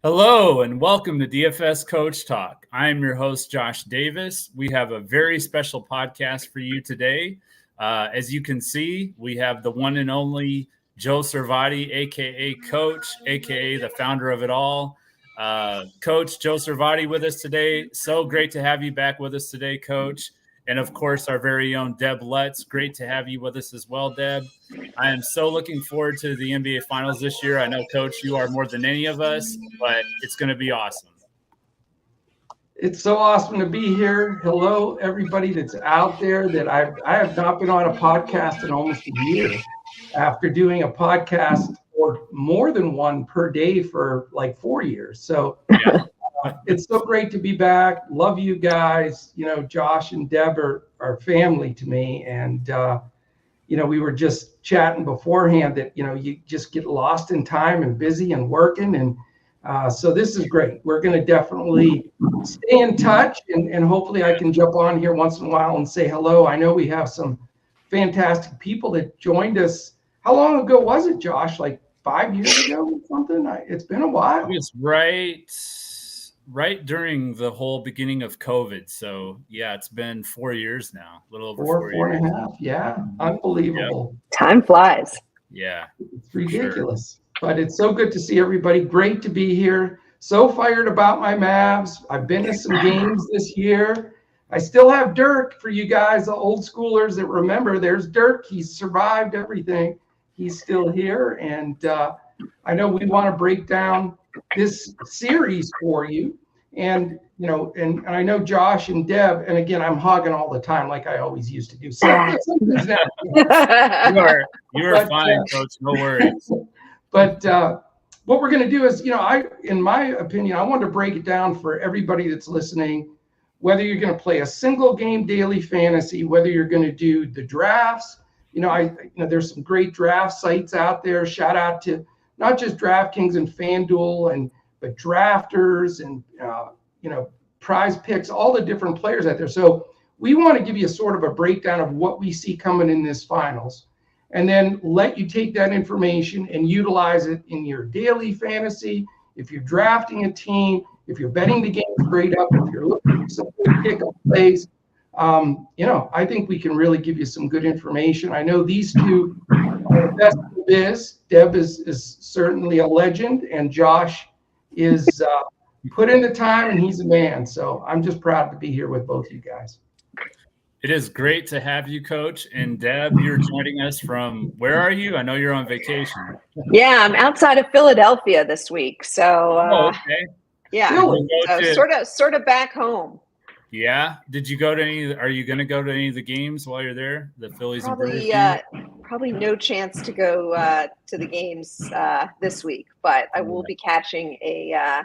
Hello and welcome to DFS Coach Talk. I'm your host, Josh Davis. We have a very special podcast for you today. As you can see, we have the one and only Joe Servati, aka Coach, aka the founder of it all. Coach Joe Servati with us today. So great to have you back with us today, Coach. And of course, our very own Deb Lutz. Great to have you with us as well, Deb. I am so looking forward to the NBA Finals this year. I know, Coach, you are more than any of us, but it's going to be awesome. It's so awesome to be here. Hello, everybody that's out there. That I have not been on a podcast in almost a year after doing a podcast or more than one per day for like 4 years. So it's so great to be back. Love you guys. You know, Josh and Deb are family to me. And, we were just chatting beforehand that, you just get lost in time and busy and working. And so this is great. We're going to definitely stay in touch, and hopefully I can jump on here once in a while and say hello. I know we have some fantastic people that joined us. How long ago was it, Josh? Like 5 years ago or something? It's been a while. It's right during the whole beginning of COVID. So yeah, it's been 4 years now, a little over four and a half. Yeah, unbelievable. Yep. Time flies. Yeah, it's ridiculous. Sure. But it's so good to see everybody. Great to be here. So fired about my Mavs. I've been to some games this year. I still have Dirk for you guys, the old schoolers that remember. There's Dirk. He's survived everything. He's still here. And I know we want to break down this series for you. And, and I know Josh and Deb, and again, I'm hogging all the time like I always used to do. So you are fine, Coach. No worries. But what we're going to do is, in my opinion, I want to break it down for everybody that's listening, whether you're going to play a single game daily fantasy, whether you're going to do the drafts. There's some great draft sites out there. Shout out to not just DraftKings and Fanduel, but drafters and, Prizepicks, all the different players out there. So we want to give you a sort of a breakdown of what we see coming in this finals, and then let you take that information and utilize it in your daily fantasy. If you're drafting a team, if you're betting the game straight up, if you're looking for some good pick-up plays, I think we can really give you some good information. I know these two are the best in the biz. Deb is certainly a legend, and Josh is put in the time, and he's a man. So I'm just proud to be here with both you guys. It is great to have you, Coach. And Deb, you're joining us from, where are you? I know you're on vacation. Yeah, I'm outside of Philadelphia this week. So, okay. Yeah, so sort of back home. Yeah. Did you go to are you going to go to any of the games while you're there? The Phillies and Brewers? Probably no chance to go to the games this week, but I will be catching a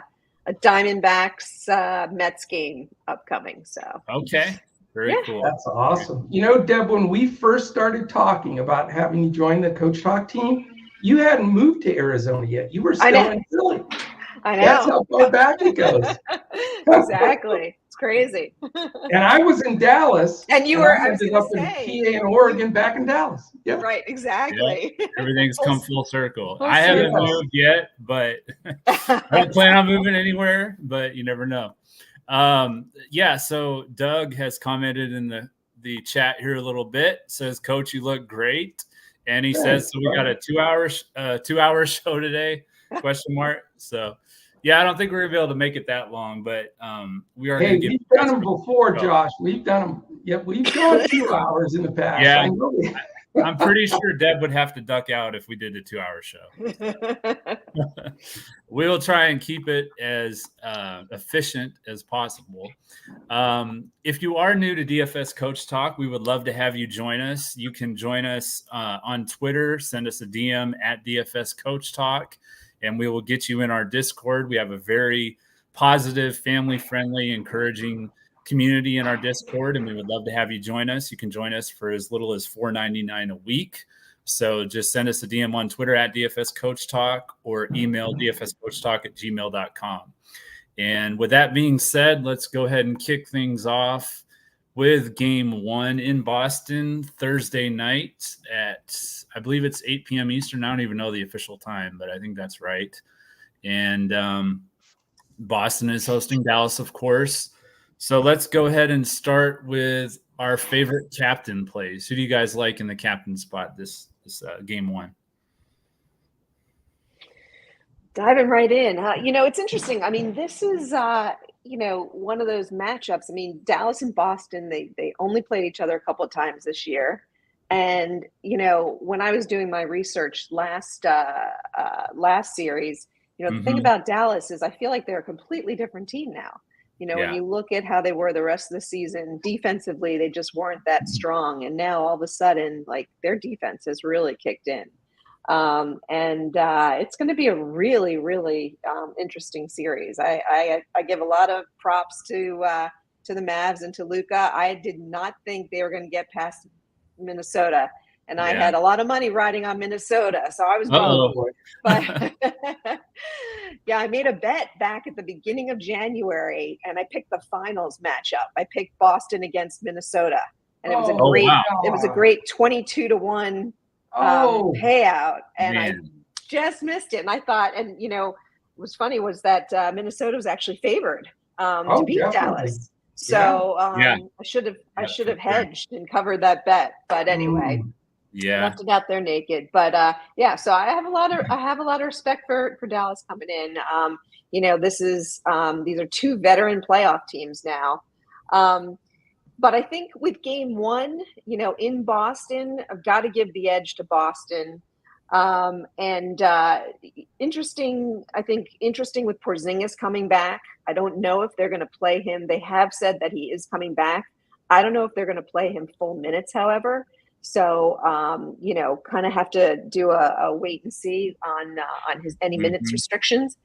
Diamondbacks Mets game upcoming. So okay. Very cool. That's awesome. Deb, when we first started talking about having you join the Coach Talk team, you hadn't moved to Arizona yet. You were still in Philly. I know. That's how far back it goes. Exactly. It's crazy. And I was in Dallas. And you were ended up in PA and Oregon, back in Dallas. Yep. Right, exactly. Yep. Everything's come full circle. I haven't moved yet, but I don't plan on moving anywhere, but you never know. So Doug has commented in the chat here a little bit, says, Coach, you look great. And he says, so we got a 2 hour show today, ? So yeah, I don't think we're gonna be able to make it that long, but we are. Hey, we've done them before, Josh. We've done them. Yep, we've gone 2 hours in the past. Yeah, I'm pretty sure Deb would have to duck out if we did a 2 hour show. We'll try and keep it as efficient as possible. If you are new to DFS Coach Talk, we would love to have you join us. You can join us on Twitter. Send us a DM at DFS Coach Talk, and we will get you in our Discord. We have a very positive, family-friendly, encouraging community in our Discord, and we would love to have you join us. You can join us for as little as $4.99 a week. So just send us a DM on Twitter at DFS Coach Talk or email dfscoachtalk@gmail.com. And with that being said, let's go ahead and kick things off with game one in Boston Thursday night at, I believe it's 8 p.m. Eastern. I don't even know the official time, but I think that's right. And Boston is hosting Dallas, of course. So let's go ahead and start with our favorite captain plays. Who do you guys like in the captain spot this game one? Diving right in. It's interesting. I mean, this is, one of those matchups. I mean, Dallas and Boston, they only played each other a couple of times this year. And, when I was doing my research last series, the thing about Dallas is I feel like they're a completely different team now. When you look at how they were the rest of the season, defensively, they just weren't that strong. And now all of a sudden, like, their defense has really kicked in. It's going to be a really, really interesting series. I give a lot of props to the Mavs and to Luka. I did not think they were going to get past Minnesota, and I had a lot of money riding on Minnesota, so I was going for it. But I made a bet back at the beginning of January, and I picked the finals matchup. I picked Boston against Minnesota, and it was a great 22-1 payout, and I just missed it. And I thought, and what was funny was that Minnesota was actually favored to beat Dallas. So I should have hedged and covered that bet. But anyway, left it out there naked. But so I have a lot of respect for Dallas coming in. These are two veteran playoff teams now. But I think with game one, in Boston, I've got to give the edge to Boston. Interesting with Porzingis coming back. I don't know if they're going to play him. They have said that he is coming back. I don't know if they're going to play him full minutes, however. So, kind of have to do a wait and see on his any minutes restrictions.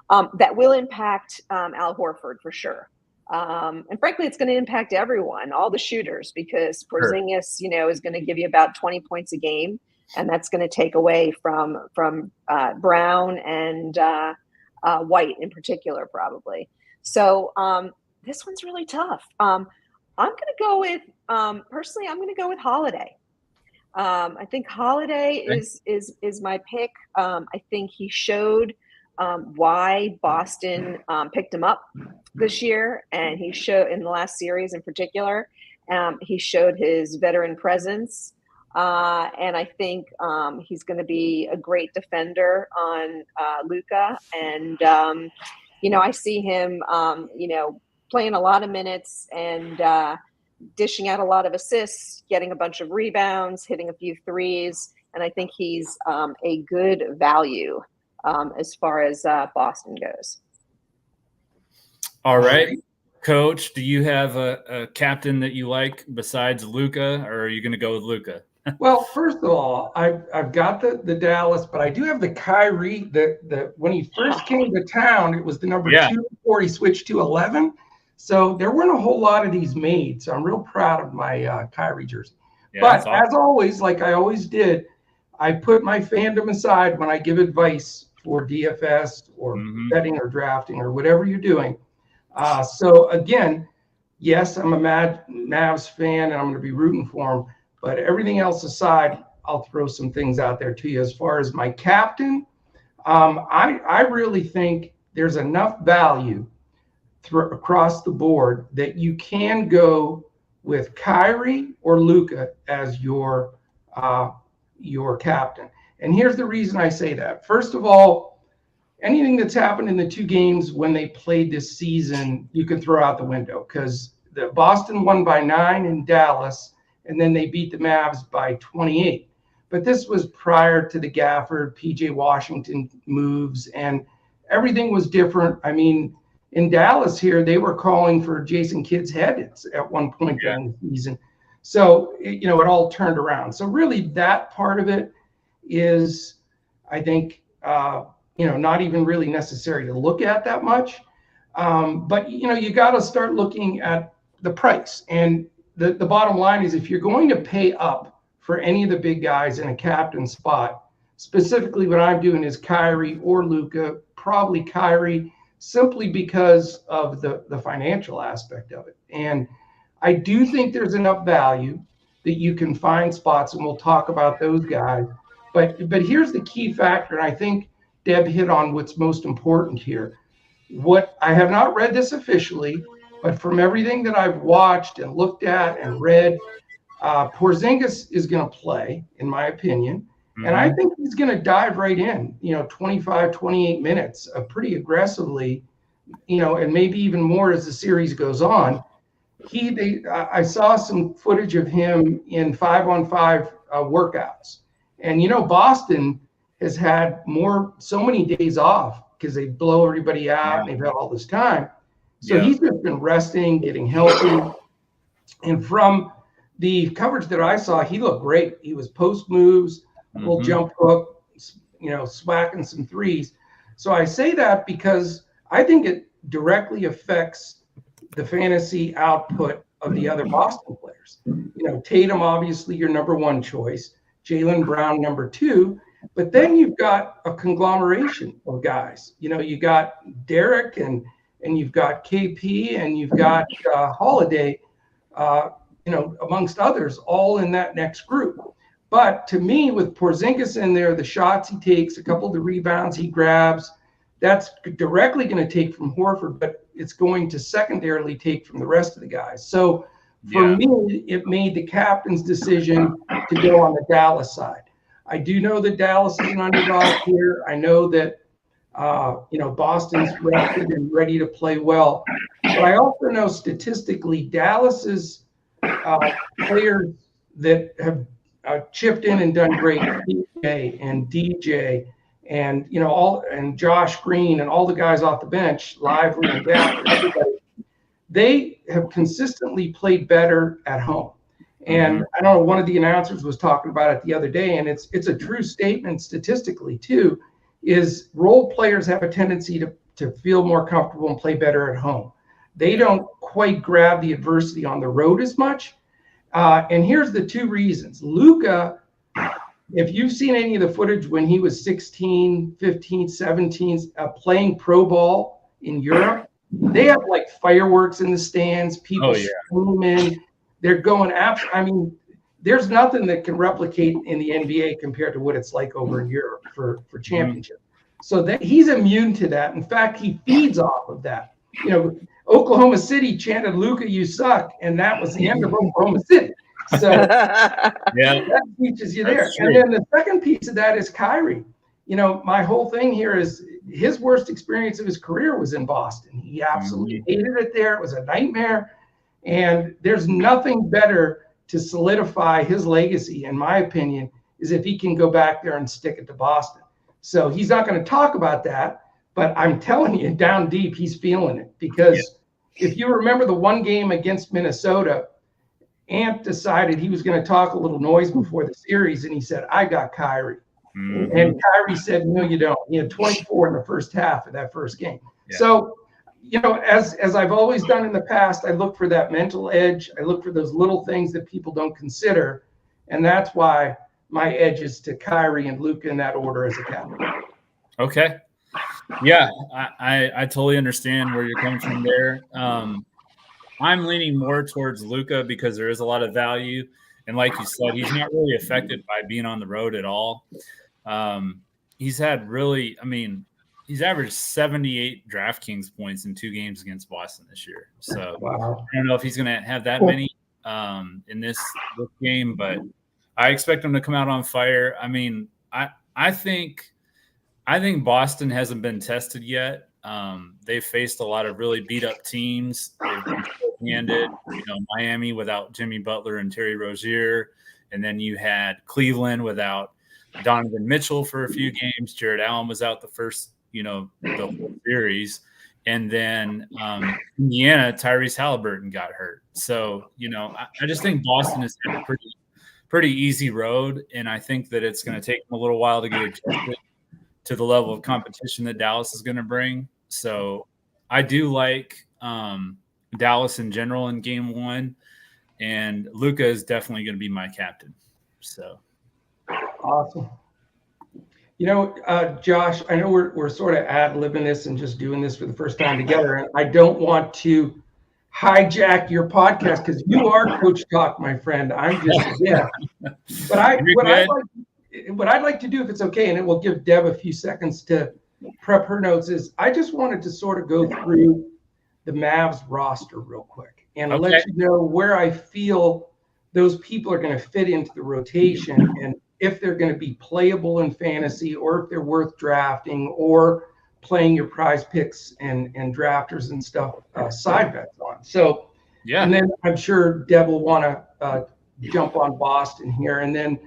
That will impact Al Horford for sure. And frankly, it's going to impact everyone, all the shooters, because Porzingis, is going to give you about 20 points a game, and that's going to take away from Brown and White in particular, probably. So this one's really tough. I'm going to go with personally. I'm going to go with Holiday. I think Holiday is my pick. I think he showed why Boston picked him up this year, and he showed in the last series in particular. He showed his veteran presence, and I think he's going to be a great defender on Luka. And I see him, playing a lot of minutes and dishing out a lot of assists, getting a bunch of rebounds, hitting a few threes, and I think he's a good value as far as Boston goes. All right, Coach, do you have a captain that you like besides Luka, or are you going to go with Luka? Well, first of all, I've got the Dallas, but I do have the Kyrie. The when he first came to town, it was the number 2 before he switched to 11. So there weren't a whole lot of these made. So I'm real proud of my Kyrie jersey. Yeah, but awesome. As always, like I always did, I put my fandom aside when I give advice for DFS or betting or drafting or whatever you're doing. So again, yes, I'm a Mavs fan and I'm going to be rooting for him. But everything else aside, I'll throw some things out there to you. As far as my captain, I really think there's enough value across the board that you can go with Kyrie or Luka as your captain. And here's the reason I say that. First of all, anything that's happened in the two games when they played this season, you can throw out the window, because the Boston won by 9 in Dallas, and then they beat the Mavs by 28. But this was prior to the Gafford, PJ Washington moves, and everything was different. I mean, in Dallas here, they were calling for Jason Kidd's head at one point during the season. So, it all turned around. So really that part of it is, I think, not even really necessary to look at that much. But, you got to start looking at the price. And the bottom line is, if you're going to pay up for any of the big guys in a captain spot, specifically what I'm doing is Kyrie or Luka, probably Kyrie, simply because of the financial aspect of it. And I do think there's enough value that you can find spots, and we'll talk about those guys. But here's the key factor, and I think Deb hit on what's most important here. what I have not read this officially, but from everything that I've watched and looked at and read, Porzingis is going to play, in my opinion. And I think he's going to dive right in, 25, 28 minutes pretty aggressively, and maybe even more as the series goes on. I saw some footage of him in 5-on-5 workouts. And, Boston has had so many days off because they blow everybody out and they've had all this time. So he's just been resting, getting healthy. And from the coverage that I saw, he looked great. He was post moves, little jump hook, swacking some threes. So I say that because I think it directly affects the fantasy output of the other Boston players. Tatum, obviously your number one choice, Jaylen Brown, number two, but then you've got a conglomeration of guys. You got Derek and you've got KP and you've got Holiday, amongst others, all in that next group. But to me, with Porzingis in there, the shots he takes, a couple of the rebounds he grabs, that's directly going to take from Horford, but it's going to secondarily take from the rest of the guys. So for me, it made the captain's decision to go on the Dallas side. I do know that Dallas is an underdog here. I know that, Boston's rested and ready to play well. But I also know statistically, Dallas's players that have chipped in and done great, DJ and DJ and, and Josh Green and all the guys off the bench, Lively and down, everybody, they have consistently played better at home. And I don't know, one of the announcers was talking about it the other day, and it's a true statement statistically too, is role players have a tendency to feel more comfortable and play better at home. They don't quite grab the adversity on the road as much. And here's the two reasons. Luka, if you've seen any of the footage when he was 16, 15, 17, playing pro ball in Europe, they have like fireworks in the stands, people screaming. They're going after. I mean, there's nothing that can replicate in the NBA compared to what it's like over in Europe for championship. So that he's immune to that. In fact, he feeds off of that. Oklahoma City chanted "Luka, you suck," and that was the end of Oklahoma City. So that teaches you there. And then the second piece of that is Kyrie. My whole thing here is his worst experience of his career was in Boston. He absolutely hated it there. It was a nightmare. And there's nothing better to solidify his legacy, in my opinion, is if he can go back there and stick it to Boston. So he's not going to talk about that, but I'm telling you, down deep, he's feeling it. Because if you remember the one game against Minnesota, Ant decided he was going to talk a little noise before the series, and he said, "I got Kyrie." And Kyrie said, "No, you don't." He had 24 in the first half of that first game. So, as I've always done in the past, I look for that mental edge. I look for those little things that people don't consider. And that's why my edge is to Kyrie and Luka in that order as a captain. Okay. Yeah, I totally understand where you're coming from there. I'm leaning more towards Luka because there is a lot of value. And like you said, he's not really affected by being on the road at all. He's averaged 78 DraftKings points in 2 games against Boston this year. So I don't know if he's going to have that many in this game, but I expect him to come out on fire. I mean, I think Boston hasn't been tested yet. They've faced a lot of really beat up teams. They've been short-handed, Miami without Jimmy Butler and Terry Rozier. And then you had Cleveland without Donovan Mitchell for a few games. Jared Allen was out the first, the whole series. And then Indiana, Tyrese Halliburton got hurt. So, I just think Boston has had a pretty easy road. And I think that it's going to take them a little while to get adjusted to the level of competition that Dallas is going to bring. So I do like Dallas in general in game 1. And Luka is definitely going to be my captain. So awesome. Josh, I know we're sort of ad-libbing this and just doing this for the first time together. And I don't want to hijack your podcast because you are Coach Talk, my friend. I'm just But what I'd like to do, if it's okay, and it will give Deb a few seconds to prep her notes is I just wanted to sort of go through the Mavs roster real quick and let you know where I feel those people are going to fit into the rotation and if they're going to be playable in fantasy or if they're worth drafting or playing your prize picks and drafters and stuff side bets on. So, and then I'm sure Deb will want to jump on Boston here. And then,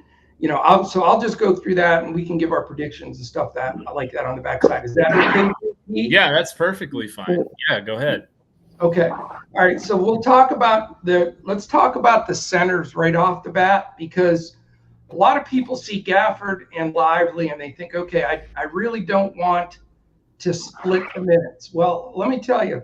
I'll just go through that and we can give our predictions and stuff like that on the backside. Is that okay? Yeah, that's perfectly fine. Yeah, go ahead. Okay. All right. So let's talk about the centers right off the bat, because a lot of people see Gafford and Lively and they think, okay, I really don't want to split the minutes. Well, let me tell you,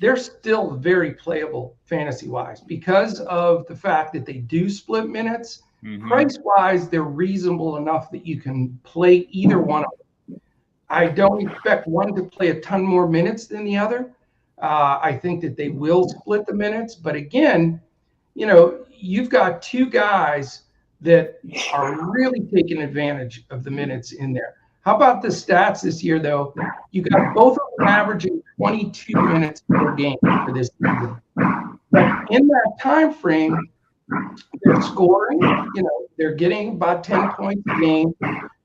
they're still very playable fantasy-wise because of the fact that they do split minutes. Mm-hmm. Price-wise, they're reasonable enough that you can play either one of them. I don't expect one to play a ton more minutes than the other. I think that they will split the minutes. But again, you've got two guys that are really taking advantage of the minutes in there. How about the stats this year, though? You got both of them averaging 22 minutes per game for this season. But in that time frame, they're scoring. They're getting about 10 points a game,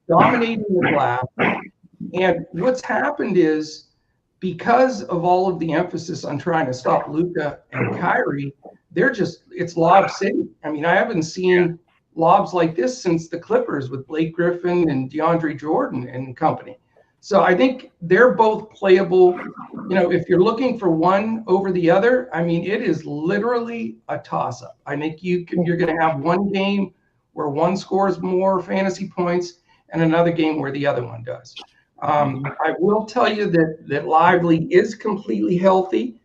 dominating the glass. And what's happened is because of all of the emphasis on trying to stop Luka and Kyrie, it's lob city. I mean, I haven't seen lobs like this since the Clippers with Blake Griffin and DeAndre Jordan and company. So I think they're both playable. If you're looking for one over the other, I mean, it is literally a toss-up. I think you're going to have one game where one scores more fantasy points and another game where the other one does. I will tell you that Lively is completely healthy.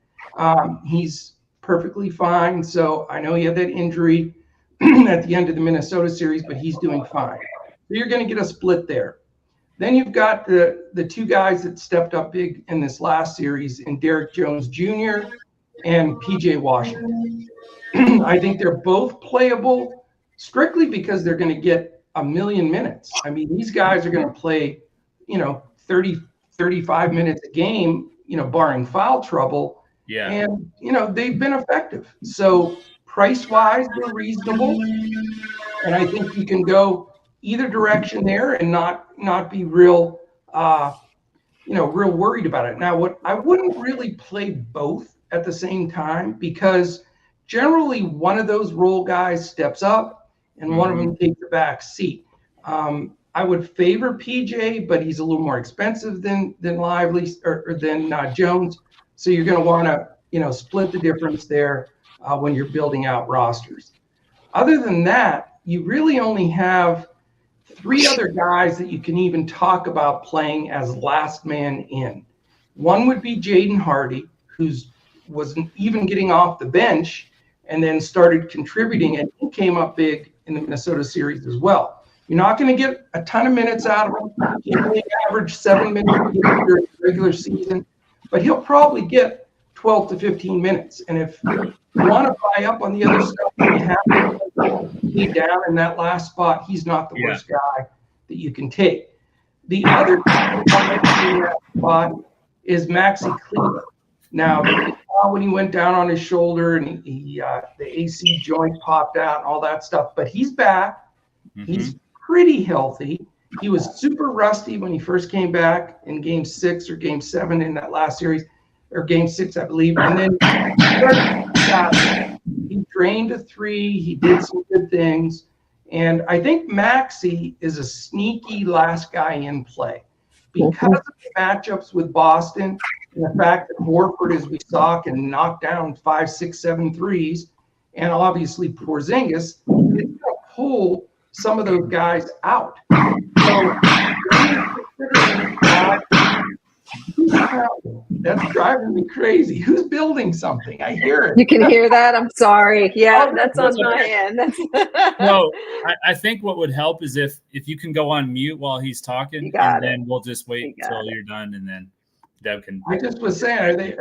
He's perfectly fine. So I know he had that injury at the end of the Minnesota series, but he's doing fine. So you're going to get a split there. Then you've got the two guys that stepped up big in this last series in Derek Jones Jr. and PJ Washington. I think they're both playable strictly because they're going to get 1 million minutes. I mean, these guys are going to play, 30, 35 minutes a game, barring foul trouble. Yeah. And, they've been effective. So price-wise, they're reasonable. And I think you can go either direction there and not be real worried about it. Now, what I wouldn't really play both at the same time because generally one of those role guys steps up and one of them takes the back seat. I would favor PJ, but he's a little more expensive than Lively or than Jones. So you're going to want to, split the difference there when you're building out rosters. Other than that, you really only have 3 other guys that you can even talk about playing as last man in. One would be Jaden Hardy, wasn't even getting off the bench and then started contributing, and he came up big in the Minnesota series as well. You're not going to get a ton of minutes out of him. He only averaged 7 minutes during the regular season, but he'll probably get 12 to 15 minutes. And if you want to buy up on the other stuff, you have to be down in that last spot. He's not the worst guy that you can take. The other guy in that spot is Maxi Kleber. Now, when he went down on his shoulder and the AC joint popped out and all that stuff, but he's back. Mm-hmm. He's pretty healthy. He was super rusty when he first came back in game 6 or game 7 in that last series, or game 6, I believe. And then he drained a 3. He did some good things. And I think Maxi is a sneaky last guy in play because of the matchups with Boston and the fact that Horford, as we saw, can knock down 5, 6, 7 threes. And obviously Porzingis is going to pull some of those guys out. So that's driving me crazy. Who's building something? I hear it. You can hear that? I'm sorry. Yeah, that's on my end. No, I think what would help is if you can go on mute while he's talking, and then we'll just wait until you're done, and then Deb can. I just was saying,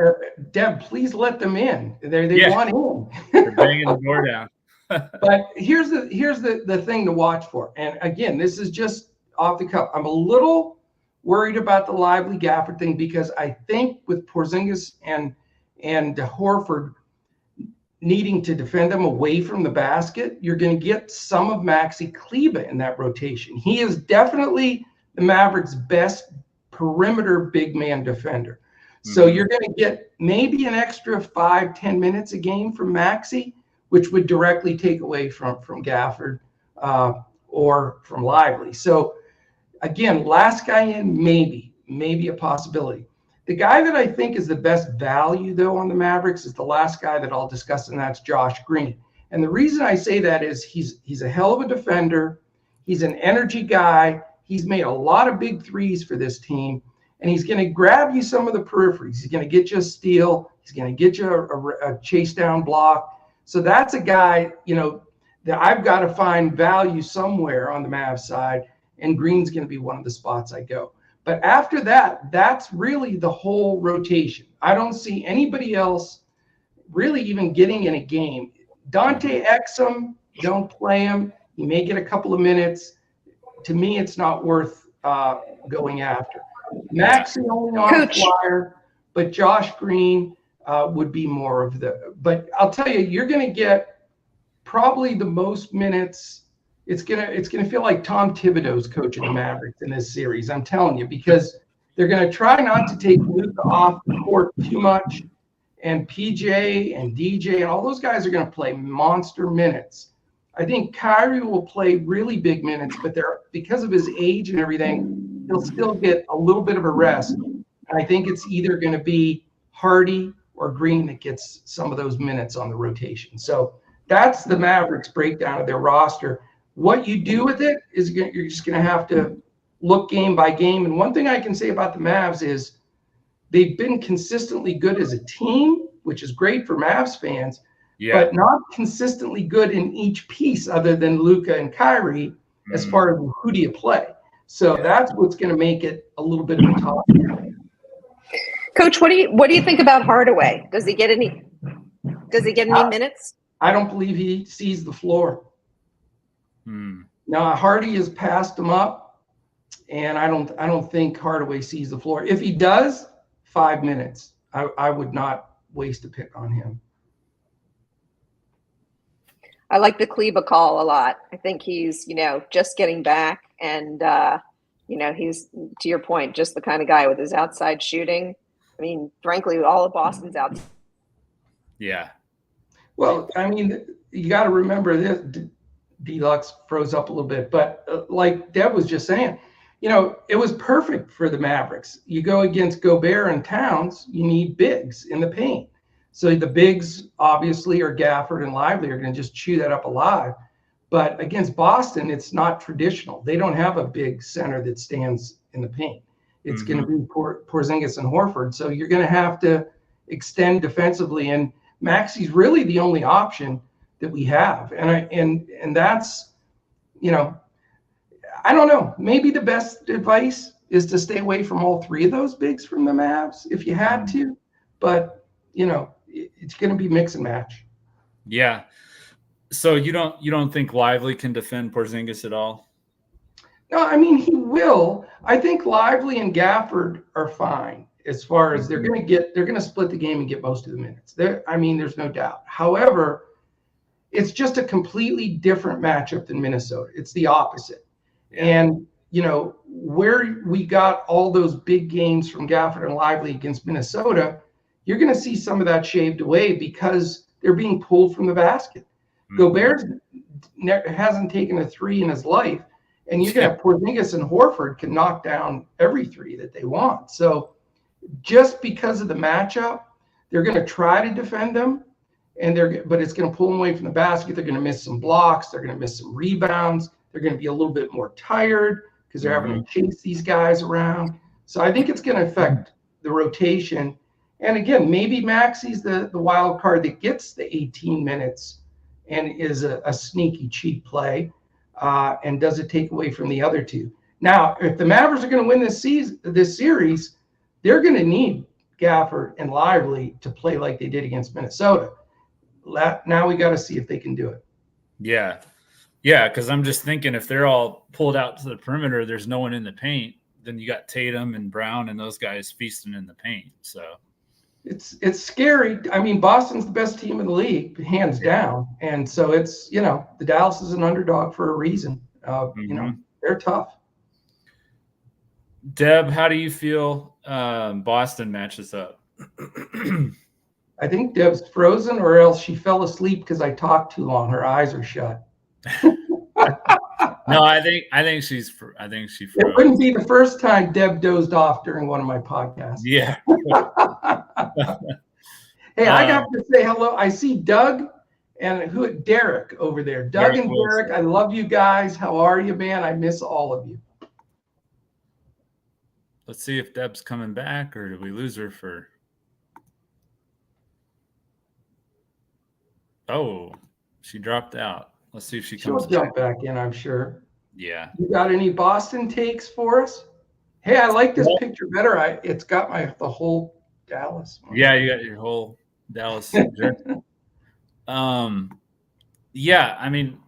Deb, please let them in. They want in. They're banging the door down. But here's the thing to watch for. And again, this is just off the cuff. I'm a little worried about the Lively Gafford thing because I think with Porzingis and Horford needing to defend them away from the basket, you're going to get some of Maxi Kleber in that rotation. He is definitely the Mavericks' best perimeter big man defender. So you're going to get maybe an extra 5-10 minutes a game from Maxi, which would directly take away from Gafford or from Lively. So again, last guy in, maybe a possibility. The guy that I think is the best value, though, on the Mavericks is the last guy that I'll discuss, and that's Josh Green. And the reason I say that is he's a hell of a defender. He's an energy guy. He's made a lot of big threes for this team, and he's going to grab you some of the peripheries. He's going to get you a steal. He's going to get you a chase down block. So that's a guy, that I've got to find value somewhere on the Mavs side, and Green's going to be one of the spots I go. But after that, that's really the whole rotation. I don't see anybody else really even getting in a game. Dante Exum, don't play him. You may get a couple of minutes. To me, it's not worth going after. Maxi only on the flyer, but Josh Green would be more of the. But I'll tell you, you're going to get probably the most minutes. It's gonna feel like Tom Thibodeau's coaching the Mavericks in this series. I'm telling you, because they're gonna try not to take Luka off the court too much, and PJ and DJ and all those guys are gonna play monster minutes. I think Kyrie will play really big minutes, but because of his age and everything, he'll still get a little bit of a rest. And I think it's either gonna be Hardy or Green that gets some of those minutes on the rotation. So that's the Mavericks breakdown of their roster. What you do with it is you're just going to have to look game by game. And one thing I can say about the Mavs is they've been consistently good as a team, which is great for Mavs fans, but not consistently good in each piece other than Luka and Kyrie as far as who do you play. So that's what's going to make it a little bit of a tough. Coach, what do you think about Hardaway? Does he get any minutes? I don't believe he sees the floor. Now Hardy has passed him up, and I don't think Hardaway sees the floor. If he does, 5 minutes. I would not waste a pick on him. I like the Kleber call a lot. I think he's just getting back, and he's, to your point, just the kind of guy with his outside shooting. I mean, frankly, all of Boston's out. Yeah. Well, I mean, you got to remember this. Deluxe froze up a little bit, but like Deb was just saying, it was perfect for the Mavericks. You go against Gobert and Towns, you need bigs in the paint. So the bigs obviously are Gafford and Lively are going to just chew that up alive. But against Boston, it's not traditional. They don't have a big center that stands in the paint. It's going to be Porzingis and Horford. So you're going to have to extend defensively, and Maxi's really the only option that we have. And that's, I don't know, maybe the best advice is to stay away from all three of those bigs from the Mavs if you had to, but it's going to be mix and match. Yeah. So you don't think Lively can defend Porzingis at all? No, I mean, he will. I think Lively and Gafford are fine as far as they're going to split the game and get most of the minutes. There's no doubt. However, it's just a completely different matchup than Minnesota. It's the opposite. Yeah. And, where we got all those big games from Gafford and Lively against Minnesota, you're going to see some of that shaved away because they're being pulled from the basket. Gobert hasn't taken a three in his life, and you can have Porzingis and Horford can knock down every three that they want. So just because of the matchup, they're going to try to defend them. But it's going to pull them away from the basket. They're going to miss some blocks. They're going to miss some rebounds. They're going to be a little bit more tired because they're having to chase these guys around. So I think it's going to affect the rotation. And again, maybe Maxi's the wild card that gets the 18 minutes and is a sneaky cheap play and does it take away from the other two. Now, if the Mavericks are going to win this series, they're going to need Gafford and Lively to play like they did against Minnesota. Now we got to see if they can do it. Yeah, because I'm just thinking if they're all pulled out to the perimeter, there's no one in the paint. then you got Tatum and Brown and those guys feasting in the paint. So it's scary. I mean, Boston's the best team in the league, hands down. And so it's, the Dallas is an underdog for a reason. They're tough. Deb, how do you feel Boston matches up? I think Deb's frozen, or else she fell asleep because I talked too long. Her eyes are shut. No, I think she froze. It wouldn't be the first time Deb dozed off during one of my podcasts. Yeah. Hey, I got to say hello. I see Doug and Derek over there. Doug and Derek, I love you guys. How are you, man? I miss all of you. Let's see if Deb's coming back, or did we lose her for? Oh, she dropped out. Let's see if she comes back. She'll jump back in, I'm sure. Yeah. You got any Boston takes for us? Hey, I like this picture better. It's got the whole Dallas. Yeah, you got your whole Dallas. Yeah, I mean,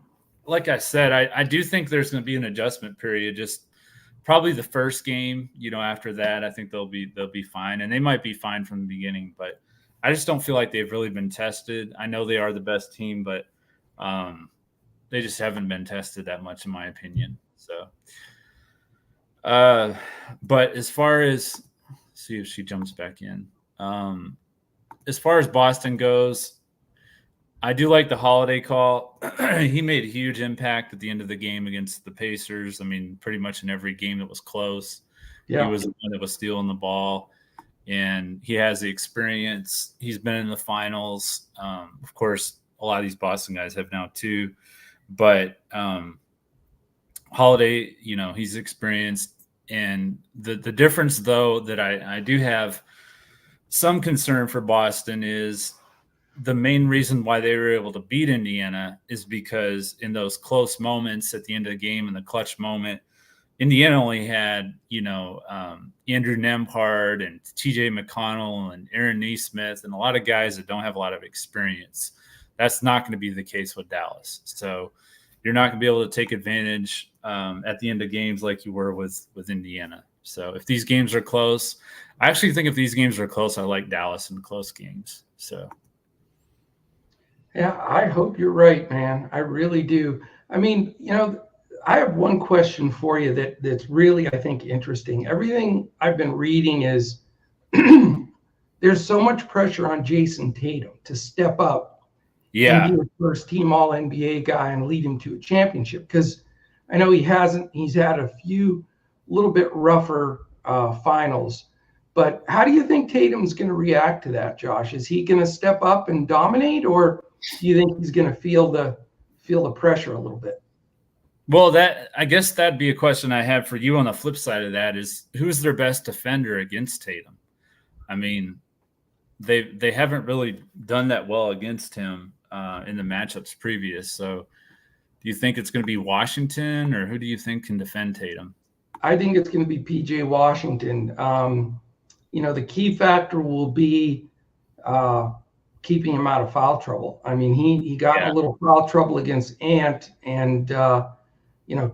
like I said, I do think there's going to be an adjustment period. Just probably the first game. After that, I think they'll be fine, and they might be fine from the beginning. But I just don't feel like they've really been tested. I know they are the best team, but they just haven't been tested that much, in my opinion. So, but as far as see if she jumps back in. As far as Boston goes, I do like the Holiday call. He made a huge impact at the end of the game against the Pacers. I mean, pretty much in every game that was close. Yeah. He was the one that was stealing the ball, and he has the experience. He's been in the finals. Of course, a lot of these Boston guys have now too. But Holiday, he's experienced. And the difference, though, that I do have some concern for Boston is the main reason why they were able to beat Indiana is because in those close moments at the end of the game, in the clutch moment, Indiana only had, Andrew Nembhard and TJ McConnell and Aaron Nesmith and a lot of guys that don't have a lot of experience. That's not going to be the case with Dallas. So you're not going to be able to take advantage at the end of games like you were with Indiana. So if these games are close, I actually think if these games are close, I like Dallas in close games. So. Yeah, I hope you're right, man. I really do. I mean, I have one question for you that's really, I think, interesting. Everything I've been reading is there's so much pressure on Jason Tatum to step up. Yeah. And be a first-team All-NBA guy and lead him to a championship. Because I know he's had a few little bit rougher finals. But how do you think Tatum's going to react to that, Josh? Is he going to step up and dominate, or do you think he's going to feel the pressure a little bit? Well, I guess that'd be a question I have for you on the flip side of that is who's their best defender against Tatum? I mean, they haven't really done that well against him in the matchups previous. So do you think it's going to be Washington, or who do you think can defend Tatum? I think it's going to be PJ Washington. The key factor will be keeping him out of foul trouble. I mean, he got in a little foul trouble against Ant, and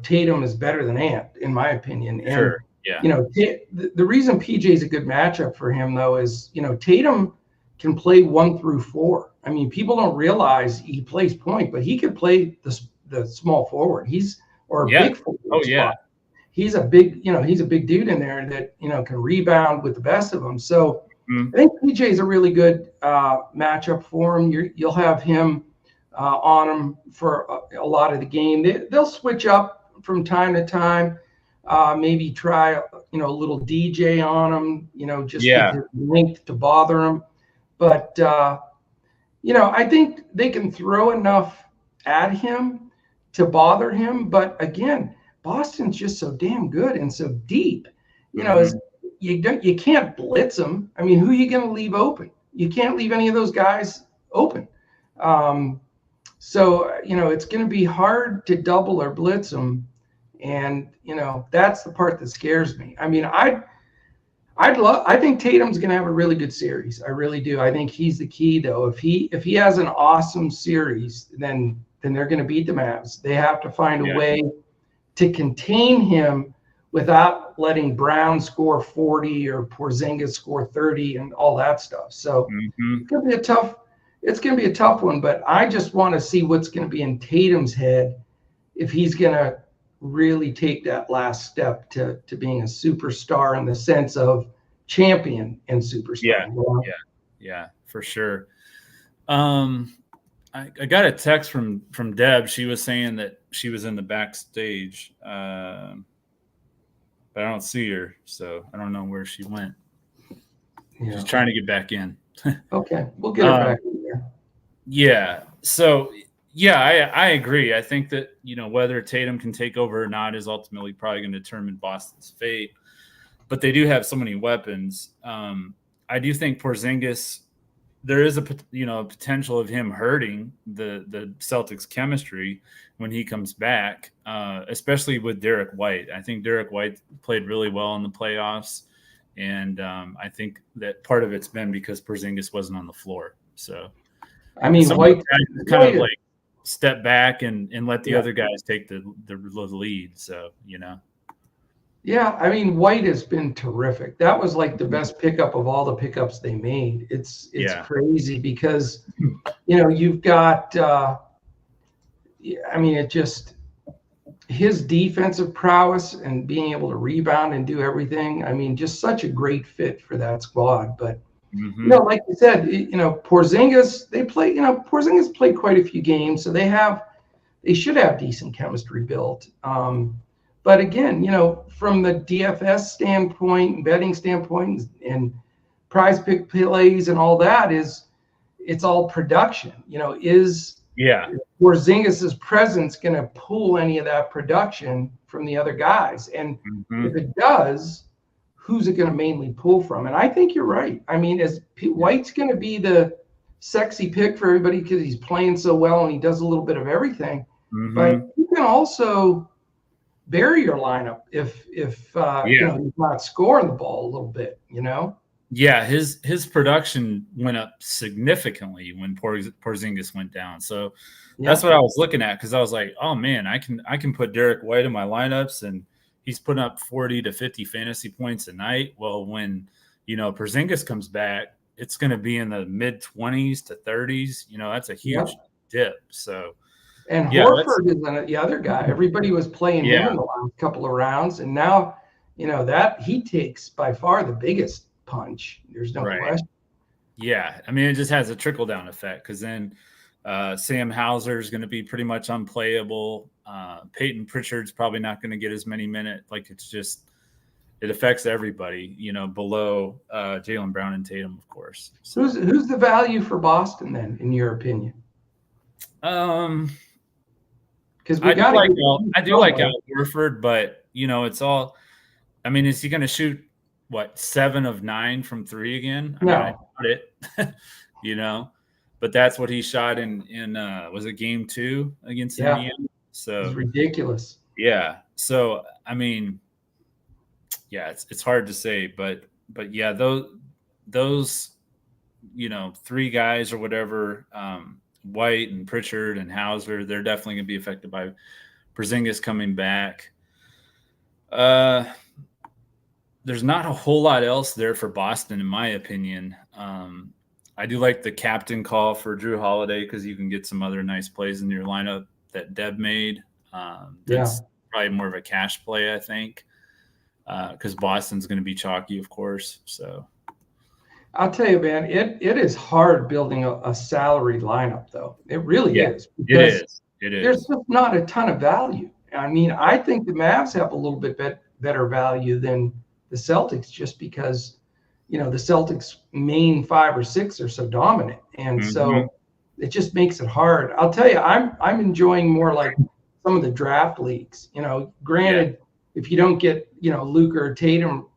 Tatum is better than Ant, in my opinion. And, sure. Yeah. The reason PJ is a good matchup for him, though, is Tatum can play 1 through 4. I mean, people don't realize he plays point, but he could play the small forward. Big forward. Oh, yeah. Spot. He's a big dude in there that, can rebound with the best of them. So I think PJ is a really good matchup for him. You'll have him on him for a lot of the game. They'll switch up from time to time, maybe try, a little DJ on him, just with his length to bother him. But, I think they can throw enough at him to bother him. But again, Boston's just so damn good and so deep. You can't blitz them. I mean, who are you going to leave open? You can't leave any of those guys open. So it's going to be hard to double or blitz them, and that's the part that scares me. I mean, I think Tatum's going to have a really good series. I really do. I think he's the key, though. If he has an awesome series, then they're going to beat the Mavs. They have to find a way to contain him without letting Brown score 40 or Porzingis score 30 and all that stuff. So it's going to be a tough one, but I just want to see what's going to be in Tatum's head if he's going to really take that last step to being a superstar in the sense of champion and superstar. Yeah, for sure. I got a text from Deb. She was saying that she was in the backstage, but I don't see her, so I don't know where she went. Yeah. She's trying to get back in. Okay, we'll get her back in there. Yeah. So I agree. I think that whether Tatum can take over or not is ultimately probably going to determine Boston's fate. But they do have so many weapons. I do think Porzingis, there is a potential of him hurting the Celtics chemistry when he comes back, especially with Derek White. I think Derek White played really well in the playoffs, and I think that part of it's been because Porzingis wasn't on the floor. So, I mean, White kind of like step back and let the other guys take the lead. So, Yeah, I mean, White has been terrific. That was like the best pickup of all the pickups they made. It's crazy because, you've got, his defensive prowess and being able to rebound and do everything. I mean, just such a great fit for that squad. But, like you said, Porzingis, Porzingis played quite a few games, so they should have decent chemistry built. But again, from the DFS standpoint, betting standpoint, and prize pick plays and all that it's all production. Is Porzingis' presence going to pull any of that production from the other guys? And if it does, who's it going to mainly pull from? And I think you're right. I mean, White's going to be the sexy pick for everybody because he's playing so well and he does a little bit of everything. But you can also bury your lineup if he's not scoring the ball a little bit, Yeah, his production went up significantly when Porzingis went down. So that's what I was looking at, because I was like, oh man, I can put Derek White in my lineups and he's putting up 40 to 50 fantasy points a night. Well, when Porzingis comes back, it's going to be in the mid 20s to 30s. That's a huge dip. So. And Horford is the other guy. Everybody was playing him in the last couple of rounds, and now, that he takes by far the biggest punch. There's no question. Yeah, I mean, it just has a trickle down effect, because then Sam Hauser is going to be pretty much unplayable. Peyton Pritchard's probably not going to get as many minutes. Like, it affects everybody. Below Jaylen Brown and Tatum, of course. So. Who's the value for Boston then, in your opinion? Because I do like Al Horford, but it's all. I mean, is he going to shoot 7 of 9 from 3 again? I doubt it. But that's what he shot in was it game 2 against Indiana? So it's ridiculous. Yeah. So I mean, it's hard to say, but yeah, those 3 guys or whatever. White and Pritchard and Hauser, they're definitely going to be affected by Porzingis coming back. There's not a whole lot else there for Boston, in my opinion. I do like the captain call for Drew Holiday, because you can get some other nice plays in your lineup that Deb made. That's probably more of a cash play, I think, because Boston's going to be chalky, of course. So. I'll tell you, man, it is hard building a salary lineup, though. It really is. It is. There's just not a ton of value. I mean, I think the Mavs have a little bit better value than the Celtics, just because, the Celtics' main 5 or 6 are so dominant. And so it just makes it hard. I'll tell you, I'm enjoying more like some of the draft leagues. Granted, if you don't get, Luka or Tatum,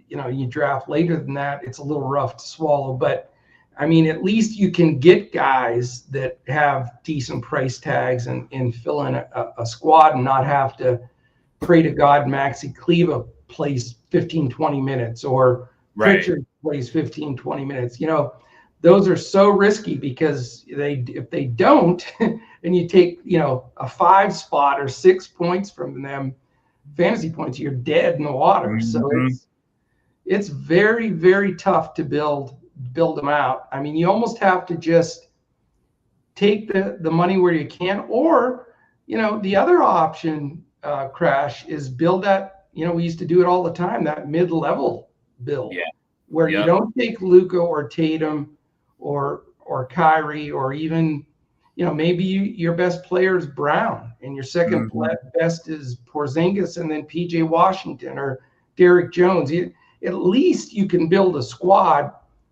you draft later than that, it's a little rough to swallow. But I mean, at least you can get guys that have decent price tags and fill in a squad and not have to pray to God Maxi Kleba plays 15, 20 minutes or Pritchard plays 15, 20 minutes. Those are so risky, because if they don't, and you take, a 5 spot or 6 points from them, fantasy points, you're dead in the water. So it's very, very tough to build them out. I mean, you almost have to just take the money where you can, or, the other option, Crash, is build that, we used to do it all the time, that mid-level build, where you don't take Luka or Tatum or Kyrie, or even, maybe your best player is Brown and your second best is Porzingis, and then PJ Washington or Derrick Jones. At least you can build a squad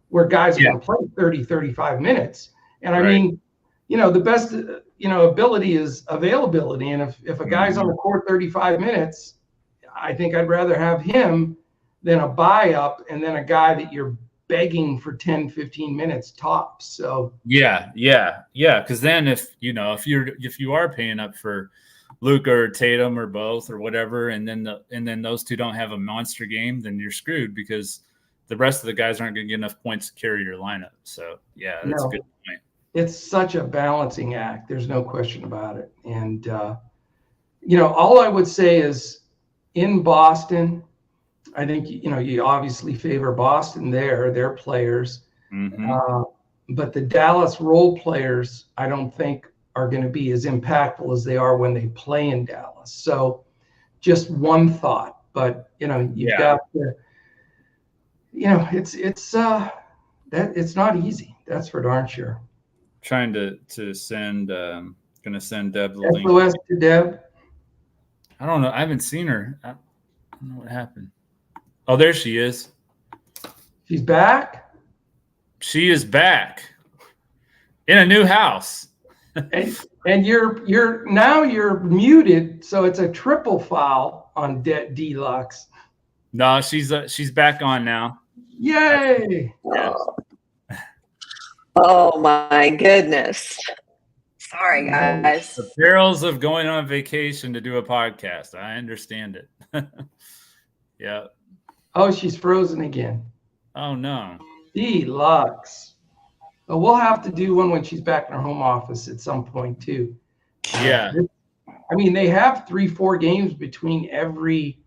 where guys are going to play 30, 35 minutes. And I mean, the best, ability is availability. And if a guy's on the court 35 minutes, I think I'd rather have him than a buy up and then a guy that you're begging for 10, 15 minutes tops. So yeah. Because then if you are paying up for Luka or Tatum or both or whatever, and then those two don't have a monster game, then you're screwed because the rest of the guys aren't going to get enough points to carry your lineup. So that's a good point. It's such a balancing act. There's no question about it. And all I would say is in Boston, I think, you obviously favor Boston their players. But the Dallas role players, I don't think are going to be as impactful as they are when they play in Dallas. So just one thought, but, you've got to, it's not easy. That's for darn sure. Trying to send, going to send Deb the link. SOS to Deb. I don't know. I haven't seen her. I don't know what happened. Oh, there she is. She's back. She is back in a new house. and you're muted, so it's a triple foul on Deluxe. No, she's back on now. Yay! Oh my goodness. Sorry, guys. The perils of going on vacation to do a podcast. I understand it. Yeah. Oh, she's frozen again. Oh, no. Deluxe. Well, we'll have to do one when she's back in her home office at some point, too. Yeah. I mean, they have 3-4 games between every,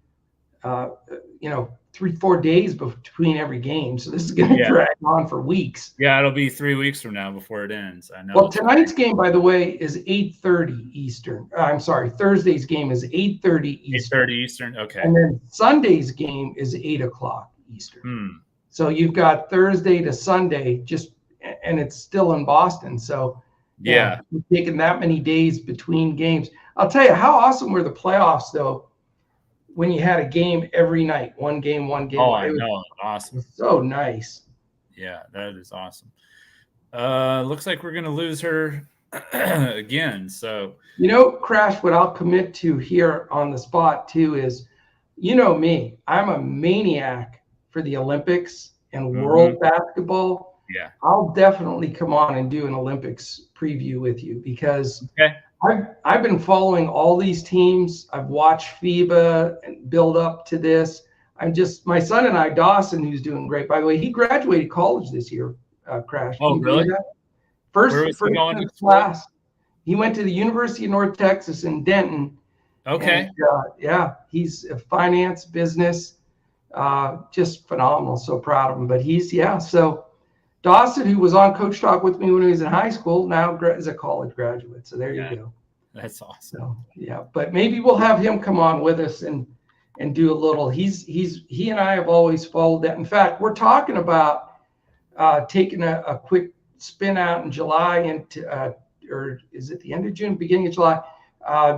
3-4 days between every game. So this is going to drag on for weeks. Yeah, it'll be 3 weeks from now before it ends. I know. Well, tonight's game, by the way, is 8:30 Eastern. I'm sorry, Thursday's game is 8:30 Eastern. 8:30 Eastern, okay. And then Sunday's game is 8 o'clock Eastern. So you've got Thursday to Sunday, and it's still in Boston. So you're taking that many days between games. I'll tell you, how awesome were the playoffs, though, when you had a game every night, one game. Oh, I know. Awesome. So nice. Yeah, that is awesome. Looks like we're going to lose her again. So, Crash, what I'll commit to here on the spot, too, is, me, I'm a maniac for the Olympics and world basketball. Yeah. I'll definitely come on and do an Olympics preview with you because I've been following all these teams. I've watched FIBA and build up to this. My son and I, Dawson, who's doing great, by the way, he graduated college this year, Crash. Oh, really? First in his class. He went to the University of North Texas in Denton. Okay. And, he's a finance business, just phenomenal. So proud of him. But so Dawson, who was on Coach Talk with me when he was in high school, now is a college graduate. So there you go. That's awesome. So, but maybe we'll have him come on with us and do a little. He and I have always followed that. In fact, we're talking about taking a quick spin out in July into, or is it the end of June, beginning of July?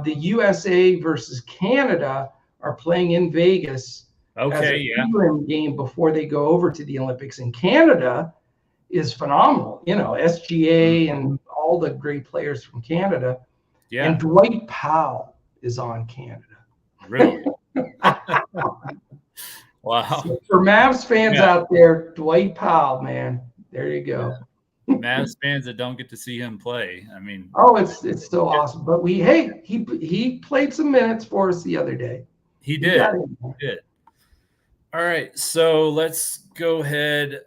The USA versus Canada are playing in Vegas. Okay, as a game before they go over to the Olympics. And Canada is phenomenal. SGA and all the great players from Canada. Yeah. And Dwight Powell is on Canada. Really? Wow. So for Mavs fans out there, Dwight Powell, man, there you go. Mavs fans that don't get to see him play. I mean, it's so awesome. But he played some minutes for us the other day. He did. All right, so let's go ahead.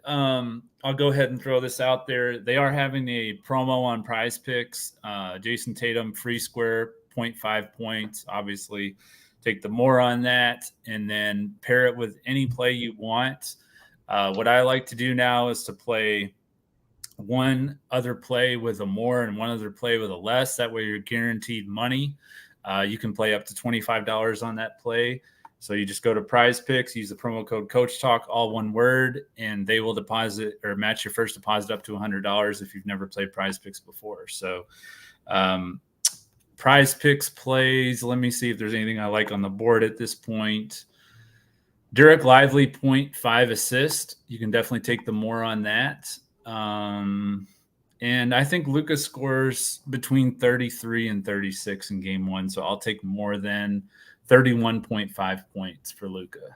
I'll go ahead and throw this out there. They are having a promo on Prizepicks. Jason Tatum, free square, 0.5 points. Obviously, take the more on that, and then pair it with any play you want. What I like to do now is to play one other play with a more and one other play with a less. That way you're guaranteed money. You can play up to $25 on that play. So you just go to Prizepicks, use the promo code CoachTalk, all one word, and they will deposit or match your first deposit up to $100 if you've never played Prizepicks before. So Prizepicks plays, let me see if there's anything I like on the board at this point. Derek Lively, 0.5 assist. You can definitely take the more on that. And I think Luka scores between 33 and 36 in game one. So I'll take more than 31.5 points for Luka.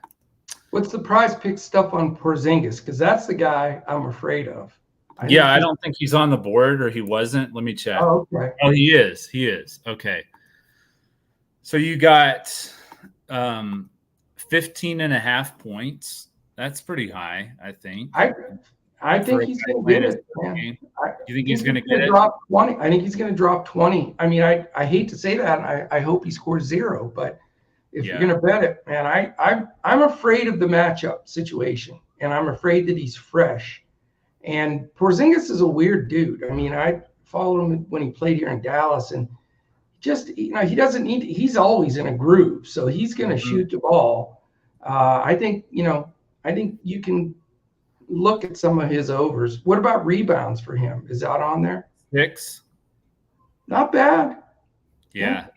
What's the Prizepick stuff on Porzingis? Because that's the guy I'm afraid of. I don't think he's on the board, or he wasn't. Let me check. Oh, okay. Oh, he is. He is. Okay. So you got 15.5 points. That's pretty high, I think. I think he's going to get it. Man. You think he's going to get it? Drop 20. I think he's going to drop 20. I mean, I hate to say that. I hope he scores 0, but if you're going to bet it, man, I'm afraid of the matchup situation, and I'm afraid that he's fresh. And Porzingis is a weird dude. I mean, I followed him when he played here in Dallas, and just, he doesn't need to, he's always in a groove, so he's going to shoot the ball. I think you can look at some of his overs. What about rebounds for him? Is that on there? 6. Not bad. Yeah,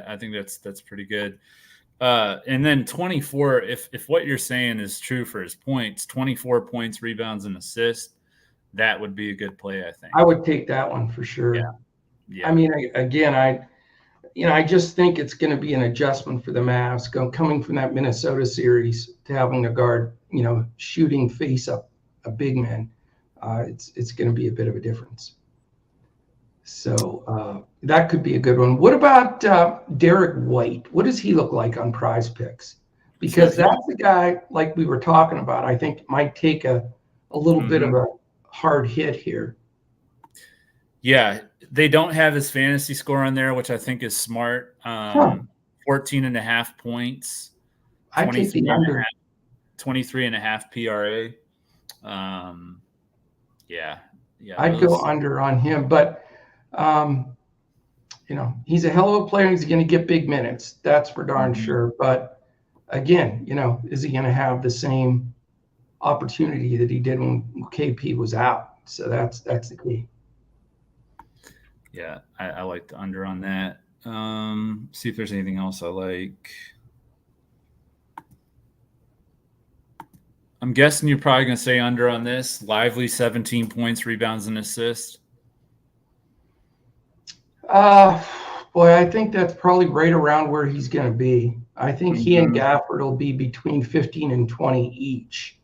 I think that's pretty good. And then 24, if what you're saying is true for his points, 24 points, rebounds, and assists, that would be a good play, I think. I would take that one for sure. Yeah. I mean, again, I just think it's going to be an adjustment for the Mavs coming from that Minnesota series to having a guard, shooting face up a big man. It's going to be a bit of a difference. So that could be a good one. What about Derek White? What does he look like on Prizepicks? Because that's the guy, like we were talking about, I think might take a little bit of a hard hit here. Yeah, they don't have his fantasy score on there, which I think is smart. 14.5 points. I take the under. 23.5 PRA. I'd go under on him, but he's a hell of a player. He's going to get big minutes. That's for darn sure. But again, is he going to have the same opportunity that he did when KP was out? So that's the key. Yeah, I like the under on that. See if there's anything else I like. I'm guessing you're probably going to say under on this. Lively, 17 points, rebounds, and assists. Boy, I think that's probably right around where he's going to be. I think he and Gafford will be between 15 and 20 each.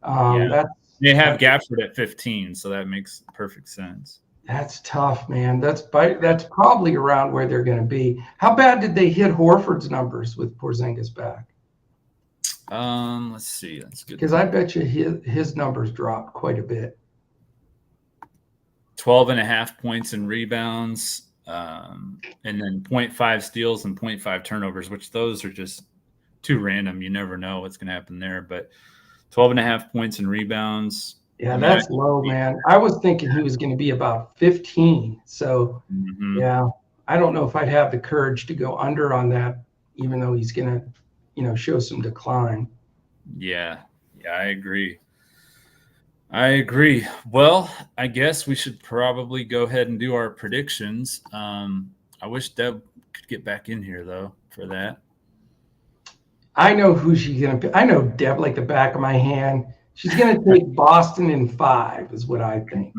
They have Gafford at 15, so that makes perfect sense. That's tough, man. That's probably around where they're going to be. How bad did they hit Horford's numbers with Porzingis back? Let's see. That's good. Because I bet you his numbers dropped quite a bit. 12.5 points and rebounds, and then 0.5 steals and 0.5 turnovers, which those are just too random. You never know what's going to happen there. But 12.5 points and rebounds. Yeah, that's low, man. I was thinking he was going to be about 15. So, yeah, I don't know if I'd have the courage to go under on that, even though he's going to, show some decline. Yeah, I agree. Well, I guess we should probably go ahead and do our predictions. I wish Deb could get back in here, though, for that. I know who she's going to pick. I know Deb like the back of my hand. She's going to take Boston in 5 is what I think.